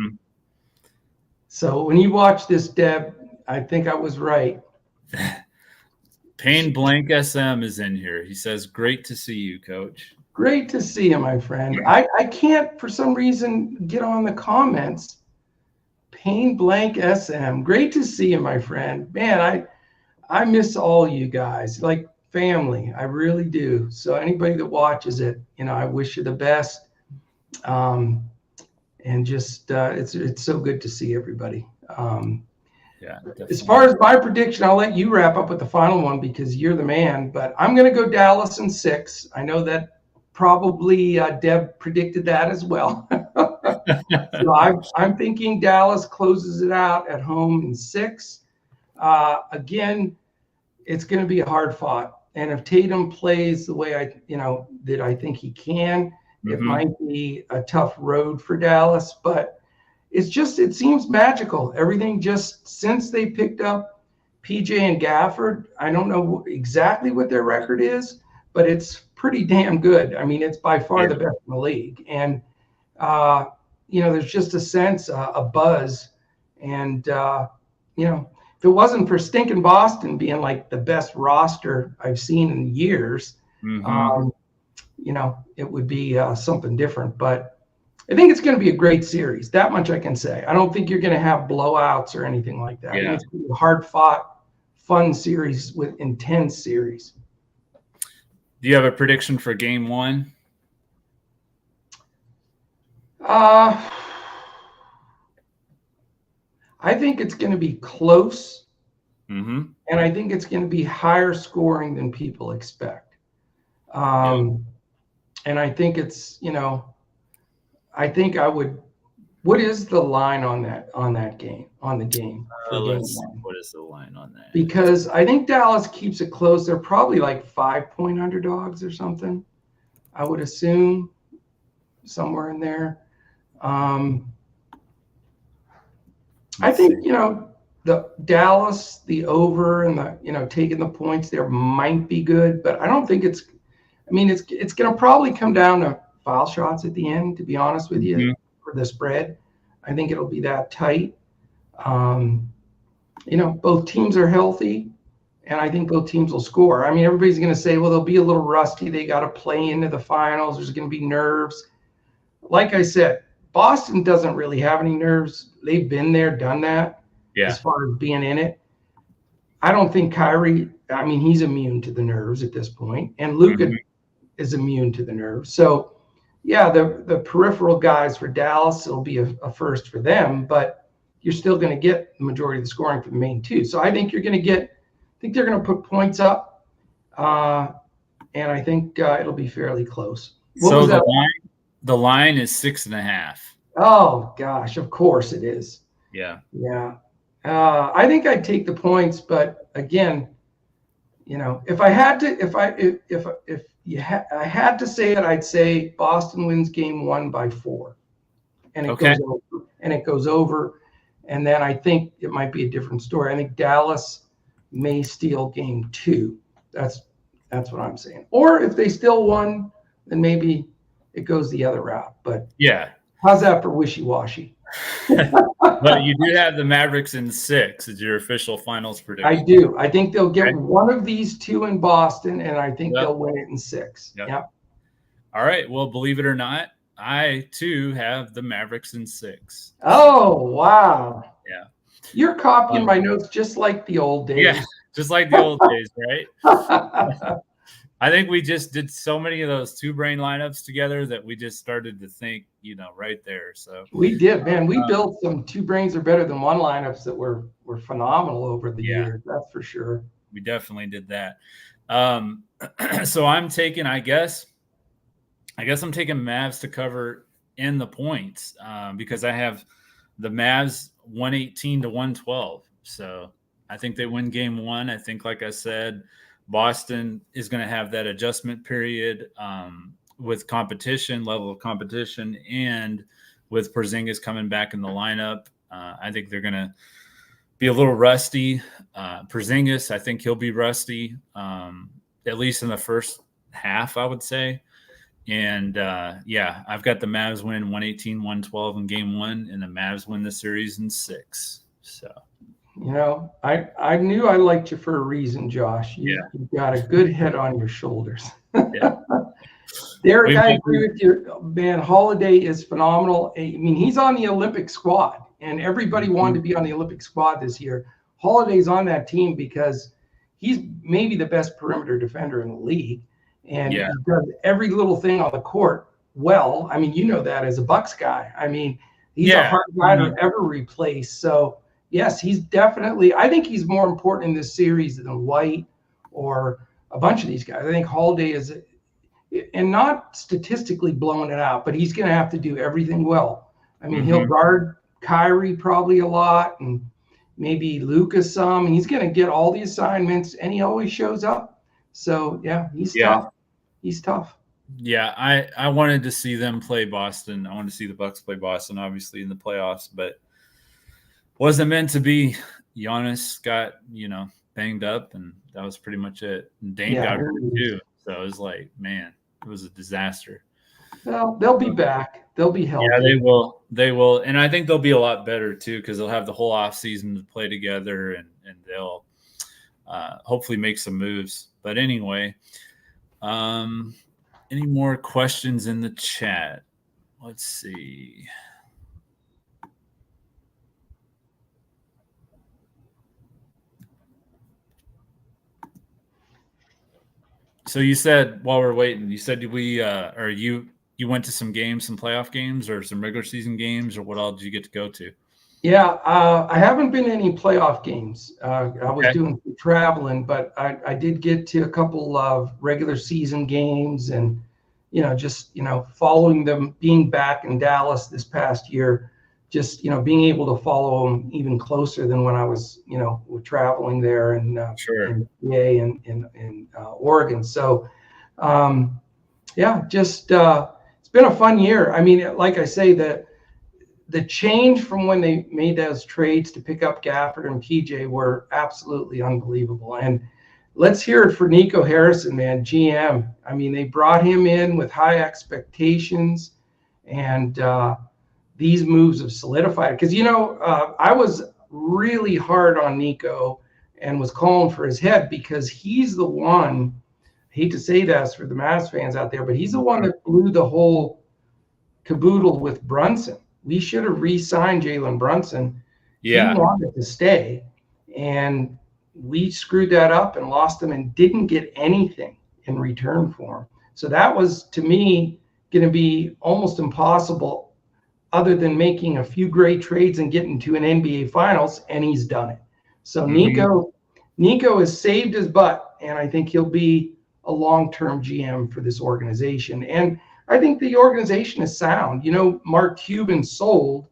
So when you watch this, Deb, I think I was right. Payne Blank SM is in here. He says, great to see you, Coach. Great to see you, my friend. I can't, for some reason, get on the comments. Payne Blank SM. Great to see you, my friend. Man, I miss all you guys. Like family. I really do. So anybody that watches it, I wish you the best. And just it's so good to see everybody. Yeah. Definitely. As far as my prediction, I'll let you wrap up with the final one because you're the man. But I'm going to go Dallas in 6. I know that probably Deb predicted that as well. So I'm thinking Dallas closes it out at home in 6. Again, it's going to be a hard fought. And if Tatum plays the way I think he can, it might be a tough road for Dallas. But it seems magical. Everything just since they picked up PJ and Gafford, I don't know exactly what their record is, but it's pretty damn good. I mean, it's by far the best in the league. And, there's just a sense, a buzz. And, if it wasn't for stinking Boston being like the best roster I've seen in years, it would be something different. But I think it's going to be a great series. That much I can say. I don't think you're going to have blowouts or anything like that. Yeah. I think it's going to be a hard-fought, fun series with intense series. Do you have a prediction for Game 1? I think it's going to be close, and I think it's going to be higher scoring than people expect. And I think it's, I think I would. What is the line on the game? What is the line on that? Because I think Dallas keeps it close. They're probably like 5-point underdogs or something. I would assume somewhere in there. I think, the Dallas, the over and the, taking the points there might be good, but I don't think it's going to probably come down to foul shots at the end, to be honest with you, for the spread. I think it'll be that tight. Both teams are healthy, and I think both teams will score. I mean, everybody's going to say, well, they'll be a little rusty. They got to play into the finals. There's going to be nerves. Like I said, Boston doesn't really have any nerves. They've been there, done that, as far as being in it. I don't think Kyrie, he's immune to the nerves at this point, and Luka is immune to the nerves. So, yeah, the peripheral guys for Dallas, it'll be a first for them, but you're still going to get the majority of the scoring for the main two. So I think they're going to put points up, and I think it'll be fairly close. So the line is 6.5. Oh gosh, of course it is. Yeah. I think I'd take the points, but again, if I had to, I had to say it, I'd say Boston wins Game 1 by 4, and it goes over, and then I think it might be a different story. I think Dallas may steal Game 2. That's what I'm saying. Or if they still won, then maybe it goes the other route. But how's that for wishy-washy? But you do have the Mavericks in 6 as your official finals prediction. I do. I think they'll get one of these two in Boston, and I think they'll win it in 6. Yep. All right. Well, believe it or not, I too have the Mavericks in 6. Oh, wow. Yeah. You're copying my notes just like the old days. Yeah, just like the old days, right? I think we just did so many of those 2-brain lineups together that we just started to think, right there. So we did, man. We built some 2 brains are better than 1 lineups that were phenomenal over the years. That's for sure. We definitely did that. So I'm taking, I guess I'm taking Mavs to cover in the points because I have the Mavs 118 to 112. So I think they win Game 1. I think, like I said, Boston is going to have that adjustment period with level of competition, and with Porzingis coming back in the lineup. I think they're going to be a little rusty. Porzingis, I think he'll be rusty, at least in the first half, I would say. And, I've got the Mavs winning 118-112 in Game 1, and the Mavs win the series in 6. So. I knew I liked you for a reason, Josh. You've got a good head on your shoulders. Derek, I agree with you, man. Holiday is phenomenal. He's on the Olympic squad, and everybody wanted to be on the Olympic squad this year. Holiday's on that team because he's maybe the best perimeter defender in the league, and he does every little thing on the court well. That as a Bucks guy. He's a hard guy to ever replace. So, yes, he's definitely. I think he's more important in this series than White or a bunch of these guys. I think Holiday is, and not statistically blowing it out, but he's going to have to do everything well. I mean, he'll guard Kyrie probably a lot, and maybe Lucas some. And he's going to get all the assignments, and he always shows up. So yeah, he's tough. He's tough. Yeah, I wanted to see them play Boston. I wanted to see the Bucks play Boston, obviously in the playoffs, but wasn't meant to be. Giannis got banged up, and that was pretty much it. And Dame got hurt too, so it was like, man, it was a disaster. Well, they'll be back. They'll be healthy. Yeah, they will. They will, and I think they'll be a lot better too because they'll have the whole off season to play together, and they'll hopefully make some moves. But anyway, any more questions in the chat? Let's see. So you said while we're waiting, you said you went to some games, some playoff games, or some regular season games, or what all did you get to go to? Yeah, I haven't been to any playoff games. I was doing some traveling, but I did get to a couple of regular season games, and just following them, being back in Dallas this past year, just being able to follow them even closer than when I was traveling there in PA and Oregon. So just it's been a fun year. I mean, like I say, the change from when they made those trades to pick up Gafford and PJ were absolutely unbelievable. And let's hear it for Nico Harrison, man, GM. I mean, they brought him in with high expectations, and these moves have solidified. Because, I was really hard on Nico and was calling for his head because he's the one, I hate to say this for the Mavs fans out there, but he's the one that blew the whole caboodle with Brunson. We should have re-signed Jalen Brunson. Yeah. He wanted to stay, and we screwed that up and lost him and didn't get anything in return for him. So that was, to me, going to be almost impossible other than making a few great trades and getting to an NBA Finals, and he's done it. So Nico has saved his butt, and I think he'll be a long-term GM for this organization. And I think the organization is sound. Mark Cuban sold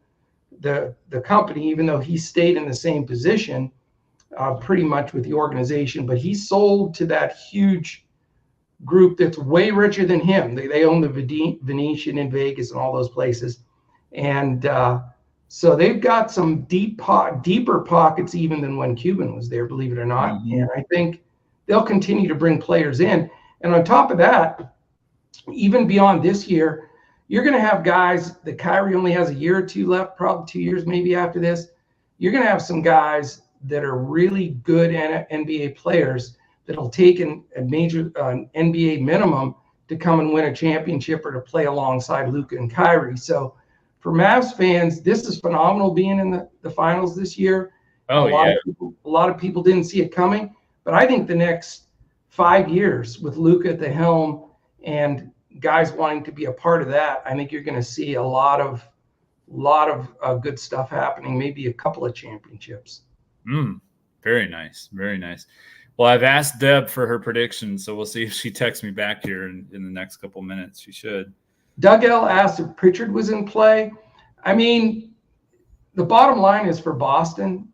the company, even though he stayed in the same position pretty much with the organization, but he sold to that huge group that's way richer than him. They own the Venetian in Vegas and all those places. And so they've got some deeper pockets even than when Cuban was there, believe it or not. And I think they'll continue to bring players in. And on top of that, even beyond this year, you're going to have guys that Kyrie only has a year or two left, probably 2 years maybe after this. You're going to have some guys that are really good NBA players that'll take a major NBA minimum to come and win a championship or to play alongside Luka and Kyrie. So for Mavs fans, this is phenomenal being in the finals this year. A lot of people didn't see it coming, but I think the next 5 years with Luka at the helm and guys wanting to be a part of that, I think you're going to see a lot of good stuff happening, maybe a couple of championships. Very nice. Very nice. Well, I've asked Deb for her prediction, so we'll see if she texts me back here in the next couple minutes. She should. Doug L asked if Pritchard was in play. I mean, the bottom line is for Boston,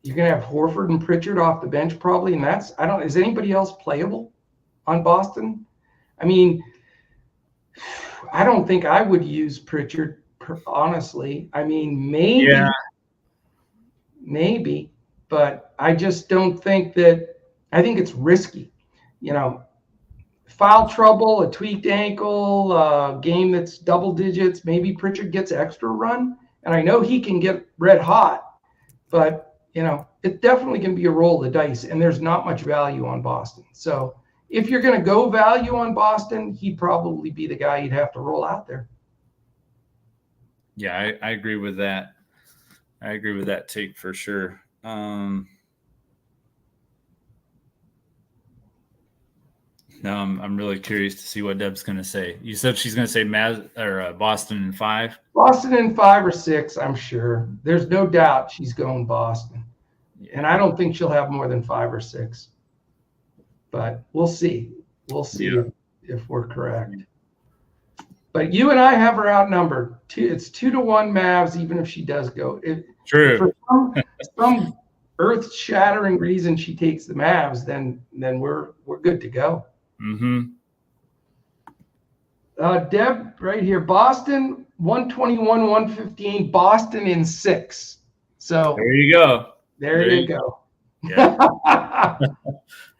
you're going to have Horford and Pritchard off the bench probably, and is anybody else playable on Boston? I mean, I don't think I would use Pritchard, honestly. I mean, maybe, but I just don't think that. I think it's risky. Foul trouble, a tweaked ankle, a game that's double digits, maybe Pritchard gets extra run. And I know he can get red hot, but, it's definitely going to be a roll of the dice, and there's not much value on Boston. So if you're going to go value on Boston, he'd probably be the guy you'd have to roll out there. Yeah, I agree with that. I agree with that take for sure. No, I'm really curious to see what Deb's going to say. You said she's going to say Mavs or Boston in 5. Boston in 5 or 6, I'm sure. There's no doubt she's going Boston. Yeah. And I don't think she'll have more than 5 or 6. But we'll see. We'll see if we're correct. But you and I have her outnumbered. It's 2-1 Mavs, even if she does go. True. For some earth-shattering reason she takes the Mavs, then we're good to go. Mm-hmm. Deb, right here, Boston 121, 115, Boston in 6. So there you go. There you go. Yeah.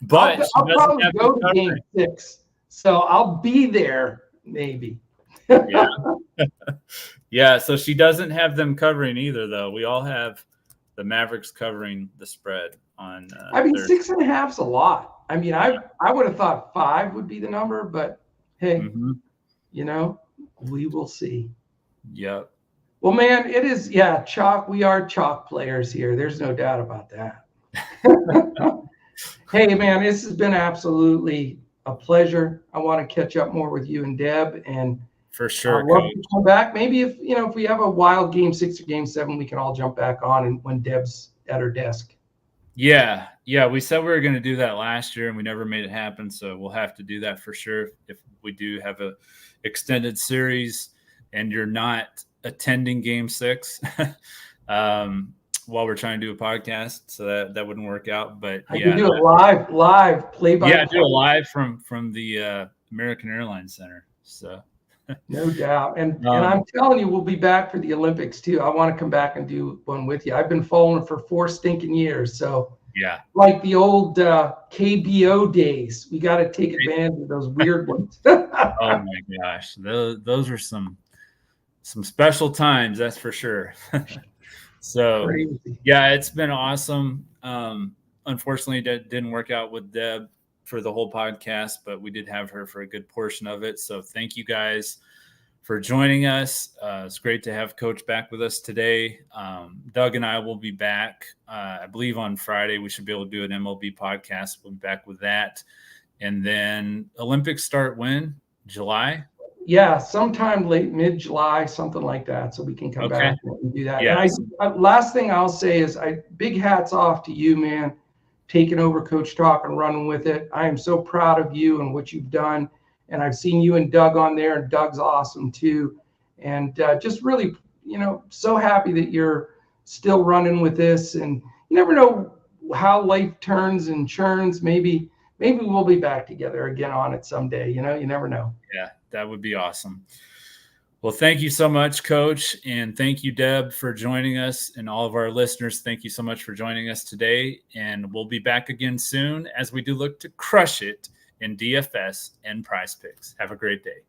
But I'll probably go to game 6, so I'll be there maybe. Yeah. Yeah. So she doesn't have them covering either, though. We all have the Mavericks covering the spread on. I mean, 6.5's a lot. I mean, I would have thought 5 would be the number, but hey, we will see. Yep. Well, man, it is, chalk. We are chalk players here. There's no doubt about that. Hey, man, this has been absolutely a pleasure. I want to catch up more with you and Deb, and for sure, love to come back. Maybe if we have a wild game 6 or game 7, we can all jump back on and when Deb's at her desk. Yeah. We said we were going to do that last year, and we never made it happen. So we'll have to do that for sure if we do have a extended series, and you're not attending game 6 while we're trying to do a podcast. So that wouldn't work out. But I can do it live play by. Yeah, do it live from the American Airlines Center. So. No doubt. And I'm telling you, we'll be back for the Olympics too. I want to come back and do one with you. I've been following for 4 stinking years. So like the old KBO days, we got to take advantage of those weird ones. Oh my gosh. Those are some special times. That's for sure. So crazy. Yeah, it's been awesome. Unfortunately, that didn't work out with Deb for the whole podcast, but we did have her for a good portion of it. So thank you guys for joining us. It's great to have Coach back with us today. Doug and I will be back, I believe on Friday. We should be able to do an MLB podcast. We'll be back with that. And then Olympics start when? July? Yeah, sometime late mid-July, something like that. So we can come back and do that. Yeah. And last thing I'll say is big hats off to you, man, taking over Coach Talk and running with it. I am so proud of you and what you've done. And I've seen you and Doug on there, and Doug's awesome too. And just really, so happy that you're still running with this. And you never know how life turns and churns. Maybe we'll be back together again on it someday. You never know. Yeah, that would be awesome. Well, thank you so much, Coach. And thank you, Deb, for joining us. And all of our listeners, thank you so much for joining us today. And we'll be back again soon as we do look to crush it in DFS and Prizepicks. Have a great day.